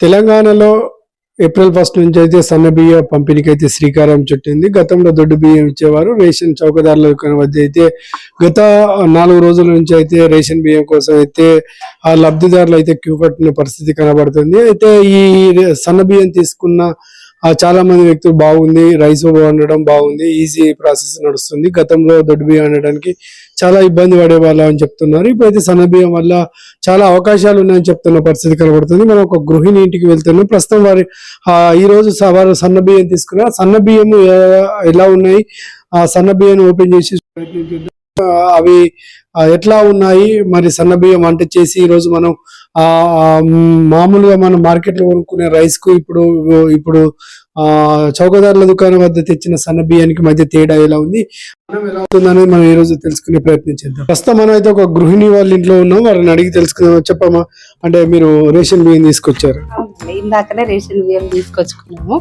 తెలంగాణలో ఏప్రిల్ 1 నుంచి అయితే సన్న బియ్య పంపిణీకి అయితే శ్రీకారం చుట్టింది. గతంలో దొడ్డు బియ్యం ఇచ్చేవారు. రేషన్ చౌకదారుల వద్ద అయితే గత 4 రోజుల నుంచి అయితే రేషన్ బియ్యం కోసం అయితే ఆ లబ్ధిదారులు అయితే క్యూ కట్టిన పరిస్థితి కనబడుతుంది. అయితే ఈ సన్న బియ్యం తీసుకున్న చాలా మంది వ్యక్తులు బాగుంది, రైస్ వండడం బాగుంది, ఈజీ ప్రాసెస్ నడుస్తుంది. గతంలో దొడ్డు బియ్యం వండడానికి చాలా ఇబ్బంది పడే వాళ్ళు అని చెప్తున్నారు. ఇప్పుడైతే సన్న బియ్యం వల్ల చాలా అవకాశాలు ఉన్నాయని చెప్తున్న పరిస్థితి కనబడుతుంది. మనం ఒక గృహిణి ఇంటికి వెళ్తున్నాం. ప్రస్తుతం ఈ రోజు వారు సన్న బియ్యం తీసుకున్నారు. సన్న బియ్యం ఎలా ఉన్నాయి, ఆ సన్న బియ్యం ఓపెన్ చేసి ప్రయత్నించారు. అవి ఎట్లా ఉన్నాయి, మరి సన్న బియ్యం వంట చేసి ఈ రోజు మనం మామూలుగా మనం మార్కెట్ లో కొనుక్కునే రైస్ కు ఇప్పుడు చౌకదారుల దుకాణం వద్ద తెచ్చిన సన్న బియ్యానికి మధ్య తేడా ఎలా ఉంది, మనం ఎలా అవుతుందనేది మనం ఈ రోజు తెలుసుకునే ప్రయత్నం చేద్దాం. ప్రస్తుతం మనం అయితే ఒక గృహిణి వాళ్ళ ఇంట్లో ఉన్నాం. వారిని అడిగి తెలుసుకుందాం. చెప్పమ్మా, అంటే మీరు రేషన్ బియ్యం తీసుకొచ్చారు? ఇందాకనే రేషన్ బియ్యం తీసుకొచ్చుకున్నాము.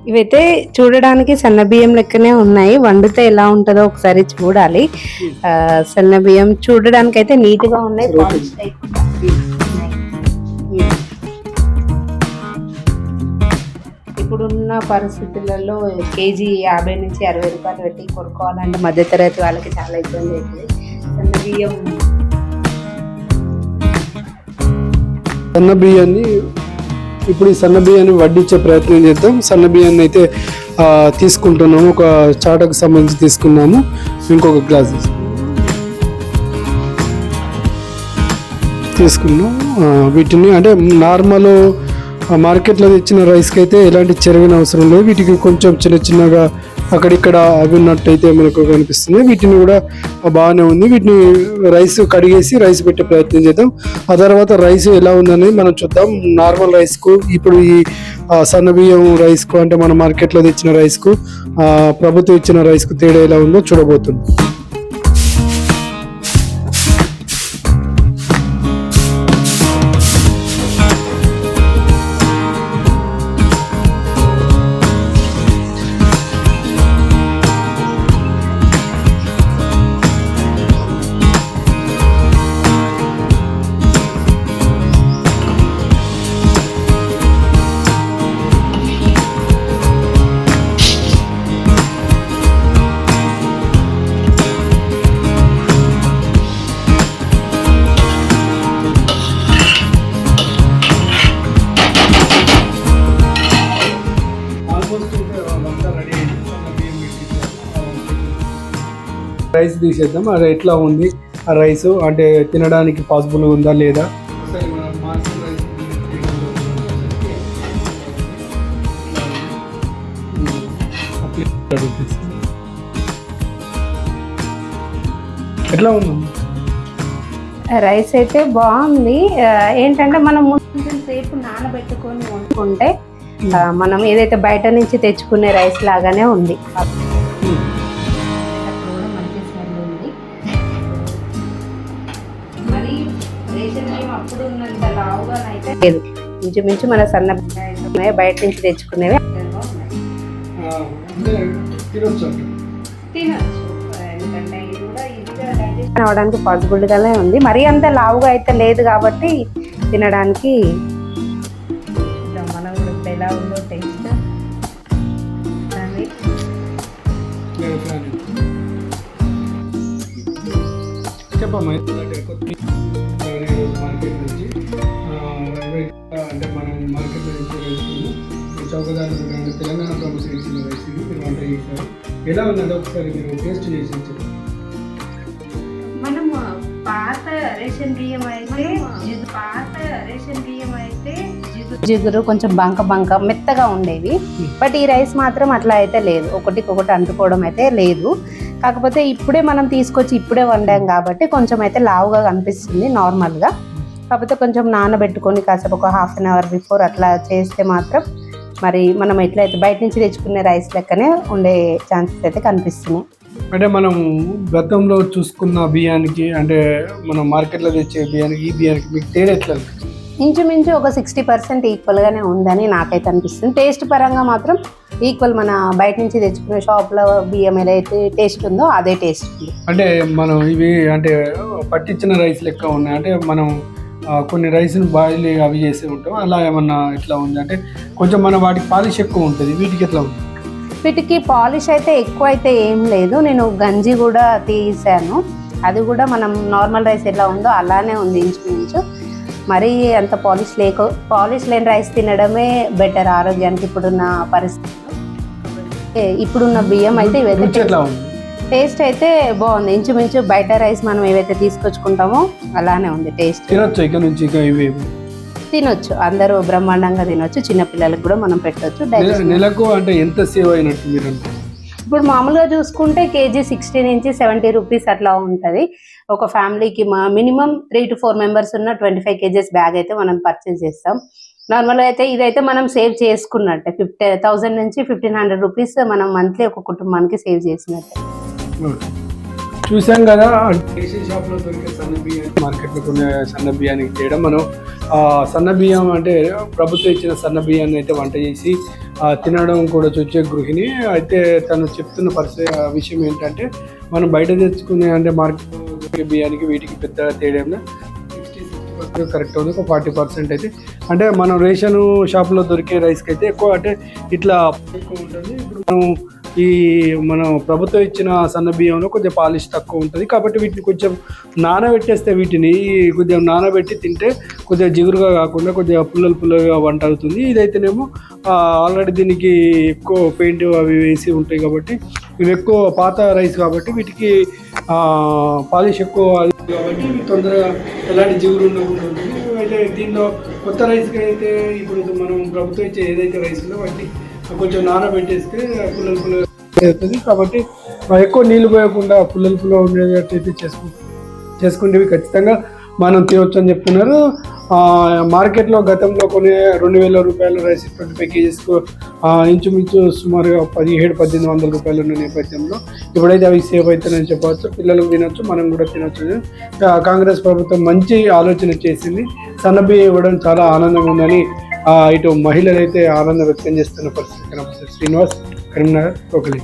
ఇవైతే చూడడానికి సన్న బియ్యం లెక్కనే ఉన్నాయి. వండితే ఎలా ఉంటుందో ఒకసారి చూడాలి. సన్న బియ్యం చూడడానికి అయితే నీట్ గా ఉన్నాయి. ఇప్పుడున్న పరిస్థితులలో కేజీ 50 నుంచి 60 రూపాయలు పెట్టి కొనుక్కోవాలంటే మధ్యతరగతి వాళ్ళకి చాలా ఇబ్బంది అవుతుంది. సన్న బియ్యాన్ని ఇప్పుడు ఈ సన్న బియ్యాన్ని వడ్డించే ప్రయత్నం చేద్దాం. సన్న బియ్యాన్ని అయితే తీసుకుంటున్నాము. ఒక చాటకు సంబంధించి తీసుకున్నాము. ఇంకొక గ్లాస్ తీసుకున్నాం. వీటిని అంటే నార్మల్ మార్కెట్లో తెచ్చిన రైస్కి అయితే ఎలాంటి చెరగని అవసరం లేదు. వీటికి కొంచెం చిన్నగా అక్కడిక్కడ అవి ఉన్నట్టయితే మనకు కనిపిస్తుంది. వీటిని కూడా బాగానే ఉంది. వీటిని రైస్ కడిగేసి రైస్ పెట్టే ప్రయత్నం చేద్దాం. ఆ తర్వాత రైస్ ఎలా ఉందనేది మనం చూద్దాం. నార్మల్ రైస్కు ఇప్పుడు ఈ సన్న బియ్యం రైస్కు అంటే మన మార్కెట్లో తెచ్చిన రైస్కు ప్రభుత్వం ఇచ్చిన రైస్కు తేడా ఎలా ఉందో చూడబోతున్నాం. రైస్ తీసేద్దాం. అది ఎట్లా ఉంది ఆ రైస్, అంటే తినడానికి పాసిబుల్ ఉందా లేదా. ఎట్లా ఉంది రైస్ అయితే బాగుంది. ఏంటంటే మనం ముందు సేపు నానబెట్టుకొని వండుకుంటే మనం ఏదైతే బయట నుంచి తెచ్చుకునే రైస్ లాగానే ఉంది. మరి రేషన్ బియ్యం అప్పుడు ఉన్నంత లావుగా అయితే లేదు. ఇంచుమించు మన సన్న బియ్యం బయట నుంచి తెచ్చుకునేవి తినచ్చు. ఎందుకంటే ఇది కూడా ఈజీగా అవడానికి పాసిబుల్ గానే ఉంది. మరీ అంత లావుగా అయితే లేదు కాబట్టి తినడానికి మనం కూడా ఎలా ఉందో టేస్ట్ చెప్పమ్మా. మార్కెట్ నుంచి అంటే మనం మార్కెట్ నుంచి చౌకదారులు తెలంగాణ ప్రభుత్వం ఇచ్చిన రైస్ మీరు వంట చేశారు. ఎలా ఉన్నది ఒకసారి మీరు టేస్ట్ చేసి చెప్పండి. మనం పాత రేషన్ బియ్యం అయితే జిగురు కొంచెం బంక మెత్తగా ఉండేవి. బట్ ఈ రైస్ మాత్రం అట్లా అయితే లేదు. ఒకటికొకటి అంటుకోవడం అయితే లేదు. కాకపోతే ఇప్పుడే మనం తీసుకొచ్చి ఇప్పుడే వండాం కాబట్టి కొంచెం అయితే లావుగా కనిపిస్తుంది నార్మల్గా. కాకపోతే కొంచెం నానబెట్టుకొని కాసేపు ఒక ½ అన్ అవర్ బిఫోర్ అట్లా చేస్తే మాత్రం మరి మనం ఎట్లయితే బయట నుంచి తెచ్చుకునే రైస్ లెక్కనే ఉండే ఛాన్సెస్ అయితే కనిపిస్తున్నాయి. అంటే మనం గతంలో చూసుకున్న బియ్యానికి అంటే మనం మార్కెట్లో తెచ్చే బియ్యానికి ఈ బియ్యానికి మీకు తేడా ఎట్లా అనిపిస్తుంది? ఇంచుమించు ఒక 60% ఈక్వల్గానే ఉందని నాకైతే అనిపిస్తుంది. టేస్ట్ పరంగా మాత్రం ఈక్వల్ మన బయట నుంచి తెచ్చుకునే షాప్లో బియ్యం ఏదైతే టేస్ట్ ఉందో అదే టేస్ట్ ఉంది. అంటే మనం ఇవి అంటే పట్టించిన రైస్ లెక్క ఉన్నాయి. అంటే మనం కొన్ని రైస్ని బాయిల్ అవి చేసి ఉంటాం, అలా ఏమన్నా ఎట్లా ఉంది అంటే కొంచెం మన వాటికి పాలిష్ ఎక్కువ ఉంటుంది, వీటికి ఎట్లా ఉంది? వీటికి పాలిష్ అయితే ఎక్కువ అయితే ఏం లేదు. నేను గంజి కూడా తీసాను, అది కూడా మనం నార్మల్ రైస్ ఎలా ఉందో అలానే ఉంది ఇంచుమించు. మరీ అంత పాలిష్ లేని రైస్ తినడమే బెటర్ ఆరోగ్యానికి ఇప్పుడున్న పరిస్థితి. ఇప్పుడున్న బియ్యం అయితే ఇవైతే టేస్ట్ అయితే బాగుంది. ఇంచుమించు బయట రైస్ మనం ఏవైతే తీసుకొచ్చుకుంటామో అలానే ఉంది టేస్ట్. తినొచ్చు ఇక నుంచి తినొచ్చు, అందరూ బ్రహ్మాండంగా తినొచ్చు, చిన్నపిల్లలకు కూడా మనం పెట్టొచ్చు. నెలకు అంటే ఎంత సేవ్ అయినట్టు మీరు? ఇప్పుడు మామూలుగా చూసుకుంటే కేజీ 60 నుంచి 70 రూపీస్ అట్లా ఉంటుంది. ఒక ఫ్యామిలీకి మినిమం 3 to 4 మెంబర్స్ ఉన్న 25 kgs బ్యాగ్ అయితే మనం పర్చేస్ చేస్తాం. నార్మల్గా అయితే ఇదైతే మనం సేవ్ చేసుకున్నట్టే. 1000 నుంచి 1500 రూపీస్ మనం మంత్లీ ఒక కుటుంబానికి సేవ్ చేసినట్టే. చూసాం కదా, రేషన్ షాప్లో దొరికే సన్న బియ్యం మార్కెట్లో కొనే సన్న బియ్యానికి చేయడం. మనం సన్న బియ్యం అంటే ప్రభుత్వం ఇచ్చిన సన్న బియ్యాన్ని అయితే వంట చేసి తినడం కూడా చూసే గృహిణి అయితే తను చెప్తున్న విషయం ఏంటంటే, మనం బయట తెచ్చుకునే అంటే మార్కెట్లో దొరికే బియ్యానికి వీటికి పెద్ద తేడా 60% కరెక్ట్ ఉంది. ఒక 40% అయితే అంటే మనం రేషన్ షాప్లో దొరికే రైస్కి అయితే ఎక్కువ అంటే ఇట్లా ఎక్కువ ఉంటుంది. ఇప్పుడు మనం ప్రభుత్వం ఇచ్చిన సన్న బియ్యంలో కొద్దిగా పాలిష్ తక్కువ ఉంటుంది కాబట్టి వీటిని కొంచెం నానబెట్టేస్తే, వీటిని కొద్దిగా నానబెట్టి తింటే కొద్దిగా జిగురుగా కాకుండా కొద్దిగా పుల్లలుగా వంట అవుతుంది. ఇదైతేనేమో ఆల్రెడీ దీనికి ఎక్కువ పెయింట్ అవి వేసి ఉంటాయి కాబట్టి ఇవి ఎక్కువ పాత రైస్ కాబట్టి వీటికి పాలిష్ ఎక్కువ కాబట్టి తొందరగా ఎలాంటి జిగురు ఉండకుండా ఉంటుంది. అయితే దీనిలో కొత్త రైస్కి అయితే ఇప్పుడు మనం ప్రభుత్వం ఇచ్చే ఏదైతే రైస్ ఉందో వాటిని కొంచెం నానబెట్టేస్తే పుల్లలు అవుతుంది కాబట్టి ఎక్కువ నీళ్ళు పోయకుండా పుల్లలు ఉండేటట్టయితే చేసుకుంటే ఖచ్చితంగా మనం తినవచ్చు అని చెప్తున్నారు. మార్కెట్లో గతంలో కొన్ని 2000 రూపాయల రైస్ 25 kgs ఇంచుమించు సుమారుగా 1700-1800 రూపాయలు ఉన్న నేపథ్యంలో ఇప్పుడైతే అవి సేవ్ అవుతాయని చెప్పవచ్చు. పిల్లలు తినొచ్చు, మనం కూడా తినొచ్చు. కాంగ్రెస్ ప్రభుత్వం మంచి ఆలోచన చేసింది, సన్నబియ్యం ఇవ్వడం చాలా ఆనందంగా ఉందని ఇటు మహిళలు అయితే ఆనందం వ్యక్తం చేస్తున్న పరిస్థితి కనిపిస్తుంది. శ్రీనివాస్, కరీంనగర్, టోకలి.